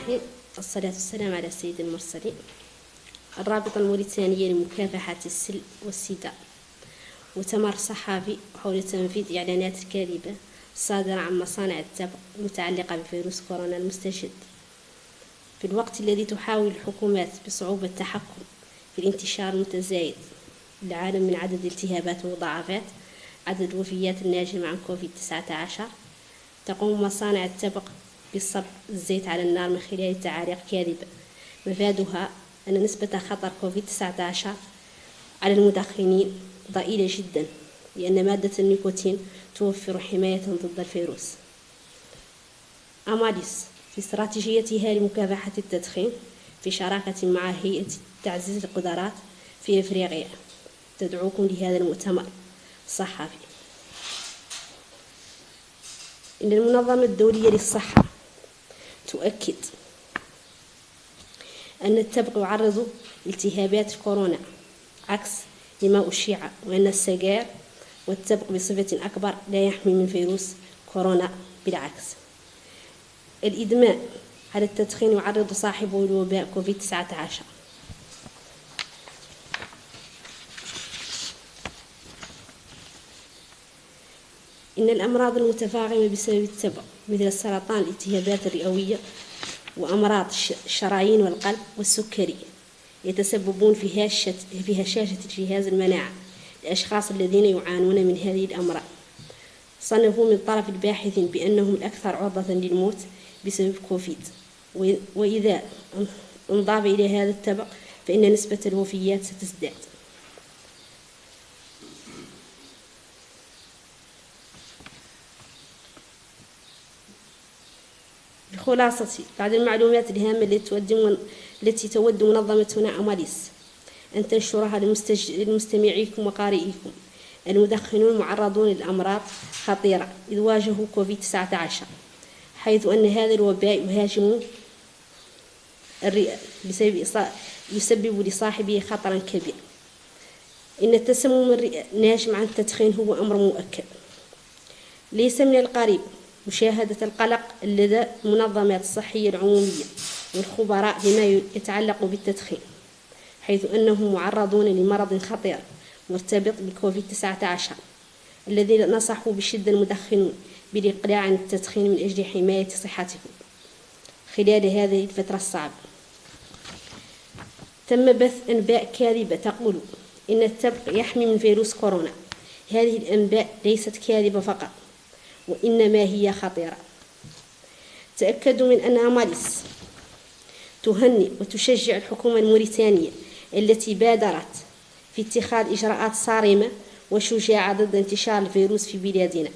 الرحيم. الصلاة والسلام على سيد المرسلين. الرابطة الموريتانية لمكافحة السل والسيدا مؤتمر صحفي حول تنفيذ إعلانات كاذبة صادرة عن مصانع التبغ المتعلقة بفيروس كورونا المستجد، في الوقت الذي تحاول الحكومات بصعوبة التحكم في الانتشار المتزايد للعالم من عدد الالتهابات ومضاعفات عدد الوفيات الناجمة عن كوفيد-19. تقوم مصانع التبغ بصب الزيت على النار من خلال تعاليق كاذبة مفادها أن نسبة خطر كوفيد-19 على المدخنين ضئيلة جدا، لأن مادة النيكوتين توفر حماية ضد الفيروس. أماليس في استراتيجيتها لمكافحة التدخين في شراكة مع هيئة تعزيز القدرات في إفريقيا تدعوكم لهذا المؤتمر الصحفي. إن المنظمة الدولية للصحة تؤكد أن التبغ يعرض التهابات كورونا عكس لما أشيع، وأن السجاير والتبغ بصفة أكبر لا يحمي من فيروس كورونا، بالعكس. الإدمان على التدخين يعرض صاحبه لوباء كوفيد-19. إن الأمراض المتفاقمة بسبب التبغ مثل السرطان، الالتهابات الرئوية، وأمراض الشرايين والقلب والسكري يتسببون في هشاشة الجهاز المناعي للأشخاص الذين يعانون من هذه الأمراض. صنفوا من طرف الباحثين بأنهم الأكثر عرضة للموت بسبب كوفيد، وإذا انضاف إلى هذا التبغ فإن نسبة الوفيات ستزداد. بخلاصة بعض المعلومات الهامة التي تود منظمتنا أماليس أن تنشرها لمستمعيكم وقارئيكم. المدخنون معرضون لأمراض خطيرة إذ واجهوا كوفيد-19، حيث أن هذا الوباء يهاجم الرئة يسبب لصاحبه خطرا كبير. إن التسمم الرئة الناجم عن التدخين هو أمر مؤكد. ليس من القريب مشاهدة القلق لدى المنظمات الصحية العمومية والخبراء بما يتعلق بالتدخين، حيث أنهم معرضون لمرض خطير مرتبط بكوفيد-19 الذي نصحوا بشدة المدخنون بالإقلاع عن التدخين من أجل حماية صحتهم خلال هذه الفترة الصعبة. تم بث أنباء كاذبة تقول إن التبغ يحمي من فيروس كورونا. هذه الأنباء ليست كاذبة فقط، وإنما هي خطيرة. تأكدوا من أن أماليس تهنئ وتشجع الحكومة الموريتانية التي بادرت في اتخاذ إجراءات صارمة وشجاعة ضد انتشار الفيروس في بلادنا.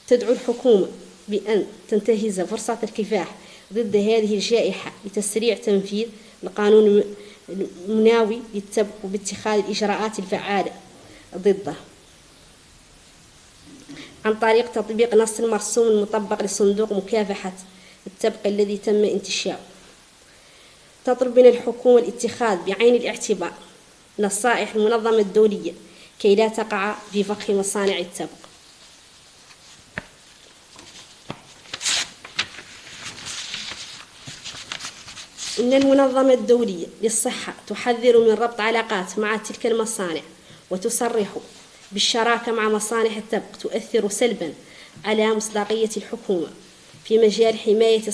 تدعو الحكومة بأن تنتهز فرصة الكفاح ضد هذه الجائحة لتسريع تنفيذ القانون المناوي للتبغ وباتخاذ الإجراءات الفعالة ضده عن طريق تطبيق نص المرسوم المطبق لصندوق مكافحة التبغ الذي تم انتشاره. تطلب من الحكومة الاتخاذ بعين الاعتبار نصائح المنظمة الدولية كي لا تقع في فخ مصانع التبغ. إن المنظمة الدولية للصحة تحذر من ربط علاقات مع تلك المصانع، وتصرح بالشراكة مع مصانع التبغ تؤثر سلبا على مصداقية الحكومة في مجال حماية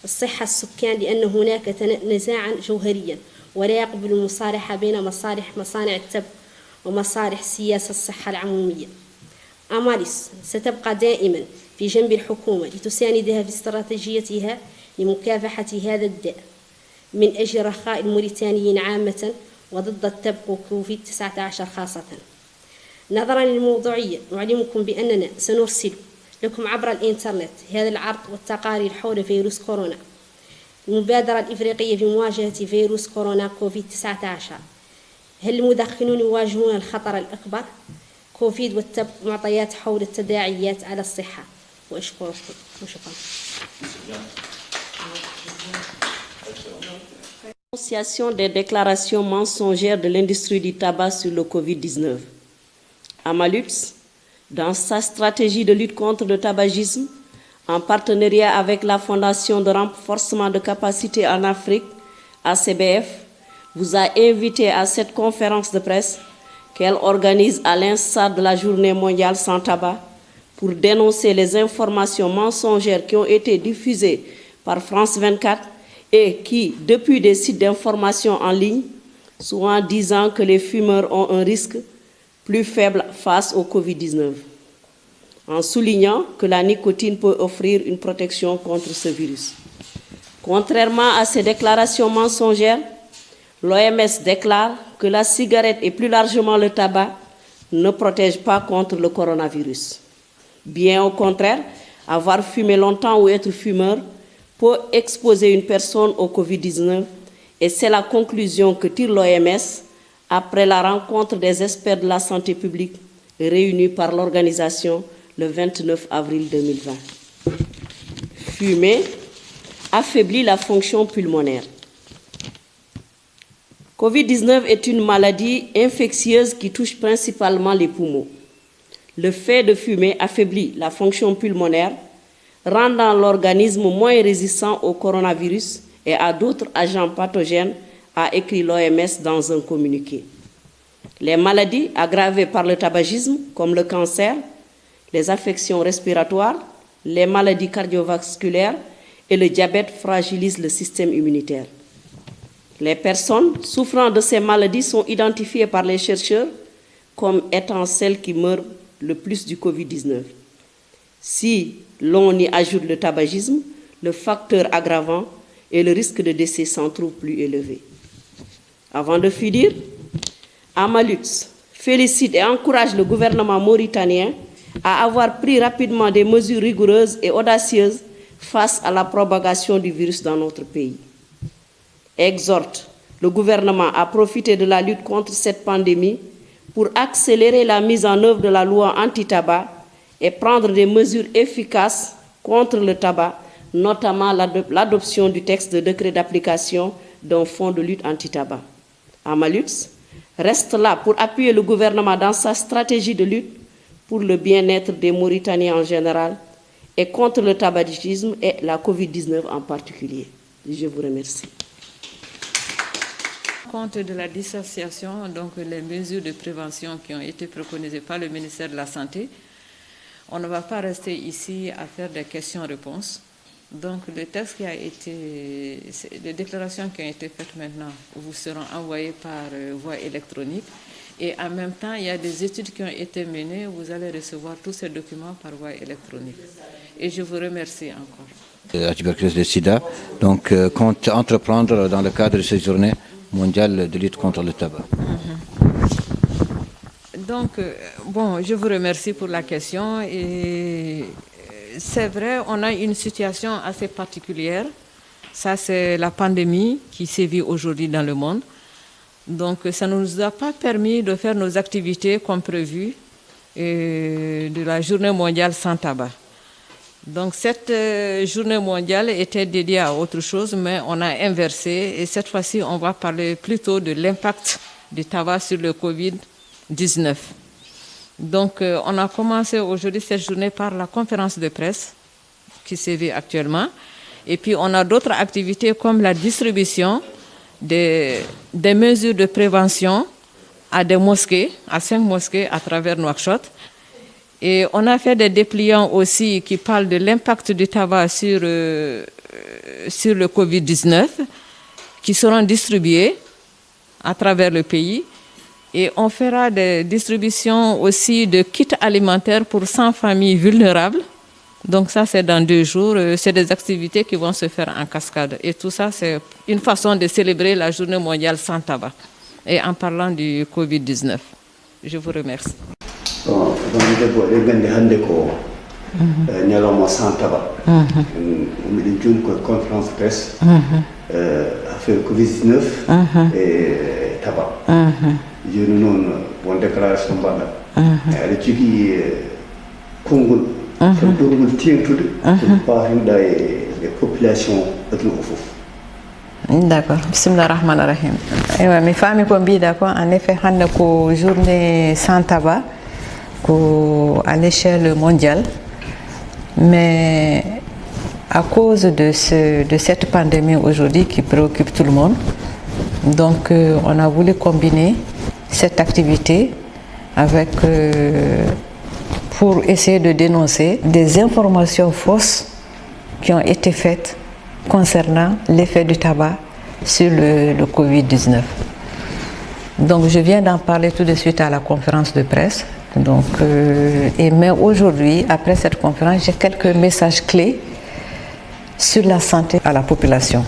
الصحة السكان، لأن هناك نزاعا جوهريا ولا يقبل المصالحة بين مصالح مصانع التبغ ومصالح سياسة الصحة العمومية. أماليس ستبقى دائما في جنب الحكومة لتساندها في استراتيجيتها لمكافحة هذا الداء من أجل رخاء الموريتانيين عامة وضد التبغ وكوفيد-19 خاصة. نظرا للموضوعية نعلمكم بأننا سنرسل لكم عبر الإنترنت هذا العرض والتقارير حول فيروس كورونا، المبادرة الإفريقية في مواجهة فيروس كورونا كوفيد-19. هل المدخنون يواجهون الخطر الأكبر؟ كوفيد والتبغ، معطيات حول التداعيات على الصحة. وأشكركم وشكرا. Dénonciation des déclarations mensongères de l'industrie du tabac sur le Covid-19. Amalux, dans sa stratégie de lutte contre le tabagisme, en partenariat avec la Fondation de renforcement de capacité en Afrique, ACBF, vous a invité à cette conférence de presse qu'elle organise à l'instar de la Journée mondiale sans tabac pour dénoncer les informations mensongères qui ont été diffusées par France 24 et qui, depuis des sites d'information en ligne, souvent disant que les fumeurs ont un risque plus faible face au Covid-19, en soulignant que la nicotine peut offrir une protection contre ce virus. Contrairement à ces déclarations mensongères, l'OMS déclare que la cigarette et plus largement le tabac ne protègent pas contre le coronavirus. Bien au contraire, avoir fumé longtemps ou être fumeur peut exposer une personne au Covid-19 et c'est la conclusion que tire l'OMS après la rencontre des experts de la santé publique réunis par l'organisation le 29 avril 2020. Fumer affaiblit la fonction pulmonaire. Covid-19 est une maladie infectieuse qui touche principalement les poumons. Le fait de fumer affaiblit la fonction pulmonaire, rendant l'organisme moins résistant au coronavirus et à d'autres agents pathogènes, a écrit l'OMS dans un communiqué. Les maladies aggravées par le tabagisme, comme le cancer, les affections respiratoires, les maladies cardiovasculaires et le diabète fragilisent le système immunitaire. Les personnes souffrant de ces maladies sont identifiées par les chercheurs comme étant celles qui meurent le plus du Covid-19. Si l'on y ajoute le tabagisme, le facteur aggravant et le risque de décès s'en trouve plus élevé. Avant de finir, Amalutz félicite et encourage le gouvernement mauritanien à avoir pris rapidement des mesures rigoureuses et audacieuses face à la propagation du virus dans notre pays. Exhorte le gouvernement à profiter de la lutte contre cette pandémie pour accélérer la mise en œuvre de la loi anti-tabac et prendre des mesures efficaces contre le tabac, notamment l'adoption du texte de décret d'application d'un fonds de lutte anti-tabac. Amalutz reste là pour appuyer le gouvernement dans sa stratégie de lutte pour le bien-être des Mauritaniens en général et contre le tabagisme et la Covid-19 en particulier. Je vous remercie. Compte de la dissociation, donc les mesures de prévention qui ont été préconisées par le ministère de la Santé, on ne va pas rester ici à faire des questions-réponses. Donc le texte qui a été, les déclarations qui ont été faites maintenant vous seront envoyées par voie électronique et en même temps il y a des études qui ont été menées, vous allez recevoir tous ces documents par voie électronique. Et je vous remercie encore. La tuberculose de sida, donc compte entreprendre dans le cadre de cette journée mondiale de lutte contre le tabac. Donc, bon, je vous remercie pour la question et c'est vrai, on a une situation assez particulière. Ça, c'est la pandémie qui sévit aujourd'hui dans le monde. Donc, ça ne nous a pas permis de faire nos activités comme prévu de la journée mondiale sans tabac. Donc, cette journée mondiale était dédiée à autre chose, mais on a inversé. Et cette fois-ci, on va parler plutôt de l'impact du tabac sur le Covid-19. Donc, on a commencé aujourd'hui cette journée par la conférence de presse qui sévit actuellement. Et puis, on a d'autres activités comme la distribution des mesures de prévention à des mosquées, à 5 mosquées à travers Nouakchott. Et on a fait des dépliants aussi qui parlent de l'impact du tabac sur le Covid-19, qui seront distribués à travers le pays. Et on fera des distributions aussi de kits alimentaires pour 100 familles vulnérables. Donc ça, c'est dans 2 jours. C'est des activités qui vont se faire en cascade. Et tout ça, c'est une façon de célébrer la journée mondiale sans tabac. Et en parlant du Covid-19. Je vous remercie. Bon, sans tabac. Une conférence presse affaire Covid-19 et tabac. Je nous une déclaration elle les populations. D'accord. Bismillah rahman rahim. Mes femmes comme d'accord. En effet, hande ko journée sans tabac à l'échelle mondiale. Mais à cause de cette pandémie aujourd'hui qui préoccupe tout le monde, donc on a voulu combiner cette activité avec, pour essayer de dénoncer des informations fausses qui ont été faites concernant l'effet du tabac sur le Covid-19. Donc je viens d'en parler tout de suite à la conférence de presse. Donc, mais aujourd'hui, après cette conférence, j'ai quelques messages clés sur la santé à la population.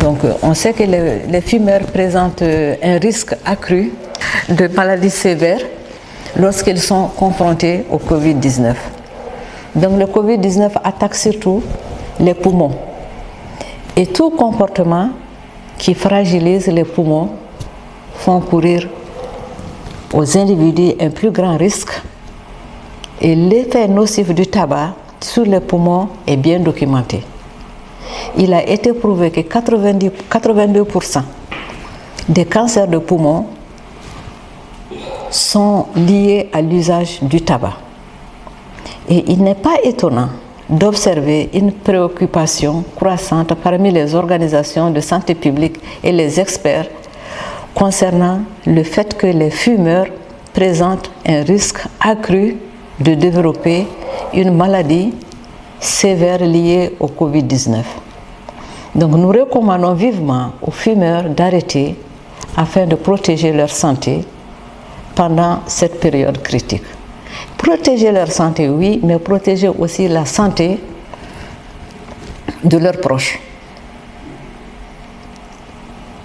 Donc on sait que les fumeurs présentent un risque accru de maladies sévères lorsqu'ils sont confrontés au Covid-19. Donc le Covid-19 attaque surtout les poumons. Et tout comportement qui fragilise les poumons font courir aux individus un plus grand risque. Et l'effet nocif du tabac sur les poumons est bien documenté. Il a été prouvé que 82% des cancers de poumons sont liés à l'usage du tabac. Et il n'est pas étonnant d'observer une préoccupation croissante parmi les organisations de santé publique et les experts concernant le fait que les fumeurs présentent un risque accru de développer une maladie sévère liée au Covid-19. Donc nous recommandons vivement aux fumeurs d'arrêter afin de protéger leur santé pendant cette période critique. Protéger leur santé, oui, mais protéger aussi la santé de leurs proches.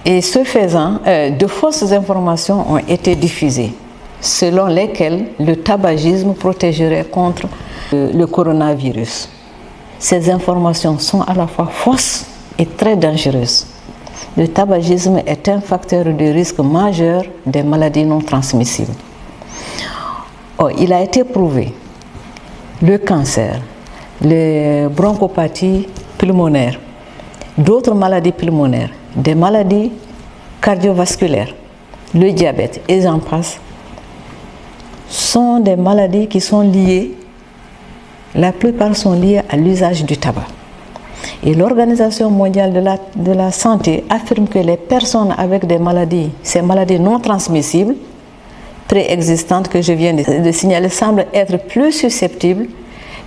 Et ce faisant, de fausses informations ont été diffusées, selon lesquelles le tabagisme protégerait contre le coronavirus. Ces informations sont à la fois fausses et très dangereuses. Le tabagisme est un facteur de risque majeur des maladies non transmissibles. Or, il a été prouvé, le cancer, les bronchopathies pulmonaires, d'autres maladies pulmonaires, des maladies cardiovasculaires, le diabète et j'en passe, sont des maladies qui sont liées, la plupart sont liées à l'usage du tabac. Et l'Organisation mondiale de la santé affirme que les personnes avec des maladies, ces maladies non transmissibles, préexistantes que je viens de signaler, semblent être plus susceptibles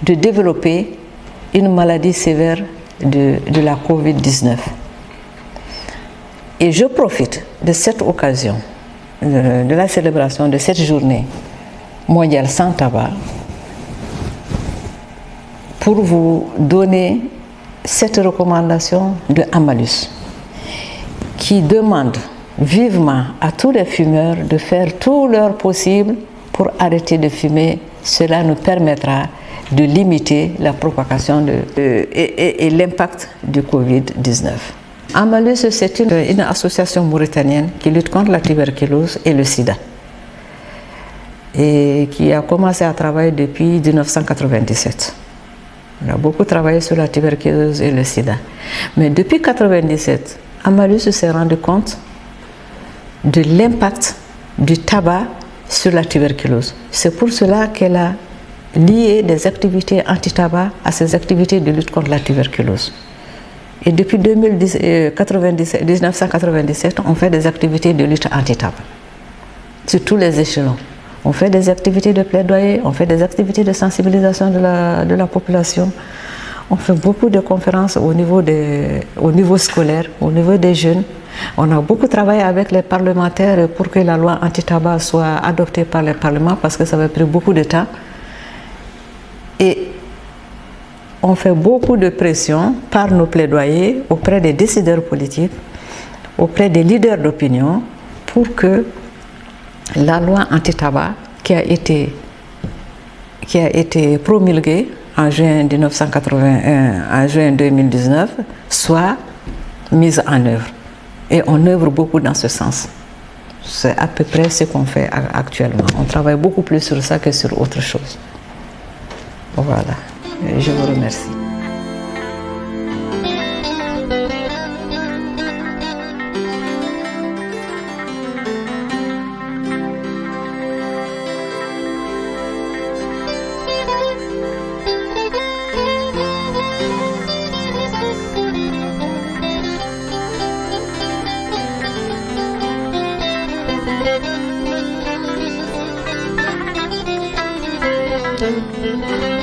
de développer une maladie sévère de la Covid-19. Et je profite de cette occasion, de la célébration de cette journée mondiale sans tabac, pour vous donner cette recommandation de Amalus, qui demande vivement à tous les fumeurs de faire tout leur possible pour arrêter de fumer. Cela nous permettra de limiter la propagation et l'impact du Covid-19. Amalus, c'est une association mauritanienne qui lutte contre la tuberculose et le sida et qui a commencé à travailler depuis 1997. On a beaucoup travaillé sur la tuberculose et le sida. Mais depuis 1997, Amalus s'est rendu compte de l'impact du tabac sur la tuberculose. C'est pour cela qu'elle a lié des activités anti-tabac à ses activités de lutte contre la tuberculose. Et depuis 1997, on fait des activités de lutte anti-tabac sur tous les échelons. On fait des activités de plaidoyer, on fait des activités de sensibilisation de la population. On fait beaucoup de conférences au niveau scolaire, au niveau des jeunes. On a beaucoup travaillé avec les parlementaires pour que la loi anti-tabac soit adoptée par le Parlement parce que ça avait pris beaucoup de temps. Et on fait beaucoup de pression par nos plaidoyers auprès des décideurs politiques, auprès des leaders d'opinion pour que la loi anti-tabac qui a été promulguée en juin 2019 soit mise en œuvre. Et on œuvre beaucoup dans ce sens. C'est à peu près ce qu'on fait actuellement. On travaille beaucoup plus sur ça que sur autre chose. Voilà. Et je vous remercie. Thank you.